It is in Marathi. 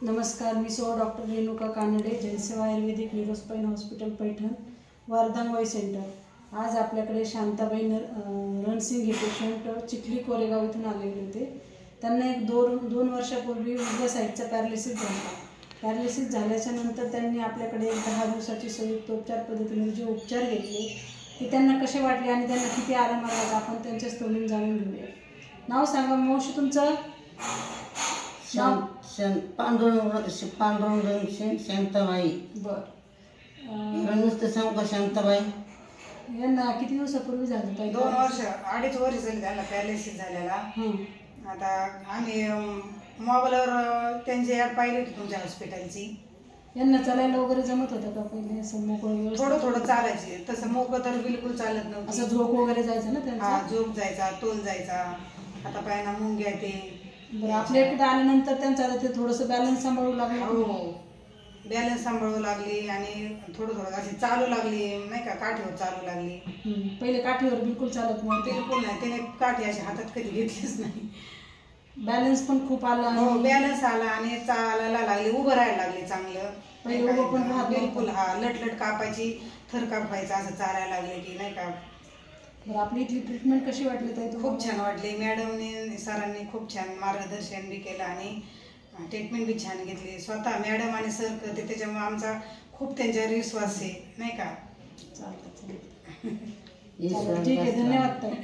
नमस्कार, मी डॉक्टर रेणुका कानडे, जनसेवा आयुर्वेदिक निरोस्पाइन हॉस्पिटल पैठण, वारदांगवाई सेंटर। आज आपल्याकडे शांताबाई रणसिंग हे पेशंट चिखली कोरेगाव इथून आलेले होते। त्यांना एक दोन वर्षापूर्वी उजव्या साईडचा पॅरालिसिस झाला। पॅरालिसिस झाल्याच्या नंतर त्यांनी आपल्याकडे 10 दिवसाची संयुक्त उपचार पद्धतीने जे उपचार घेतले की त्यांना कसे वाटले आणि त्यांना किती आराम आला आपण त्यांच्याच तोंडून जाणून घेऊया। नाव सांगा मावशी तुमचं? पांडुरंग शांताबाई। बरं, नुसतं सांगू का शांताबाई? यांना किती दिवसापूर्वी झालं? 2 वर्ष 2.5 वर्ष झाली त्यांना पॅरालिसिस झालेला। आता आम्ही मोबाईलवर त्यांची ॲड पाहिली होती तुमच्या हॉस्पिटलची। यांना चालायला वगैरे जमत होतं का पहिले? असं मोकळं थोडं थोडं चालायचे, तसं मोकळं तर बिलकुल चालत नव्हतं। असं झोप वगैरे जायचं ना त्यांचा? हा, झोप जायचा, तोल जायचा, आता पायांना मुंग्या येते। बरं, आपल्या इकडे आल्यानंतर त्यांचं आता ते थोडंसं बॅलन्स सांभाळू लागलं? हो, बॅलन्स सांभाळू लागली आणि थोडं थोडं अशी चालू लागली, नाही का, काठीवर चालू लागली। पहिले काठीवर बिलकुल चालत नव्हते? बिलकुल नाही, त्याने काठी अशी हातात कधी घेतलीच नाही। बॅलन्स पण खूप आला? हो, बॅलन्स आला आणि चालायला लागली, उभं राहायला लागली चांगलं। पहिले उभं पण राहत बिलकुल, हा, लटलट कापायची, थर कापायचा, असं चालायला लागले की, नाही का। बरं, आपली इथली ट्रीटमेंट कशी वाटली ताई? खूप छान वाटली। मॅडमने सरांनी खूप छान मार्गदर्शन बी केलं आणि ट्रीटमेंट बी छान घेतली। स्वतः मॅडम आणि सर करते, त्याच्यामुळे आमचा खूप त्यांच्यावर विश्वास आहे, नाही का। चालतं, ठीक आहे, धन्यवाद ताई।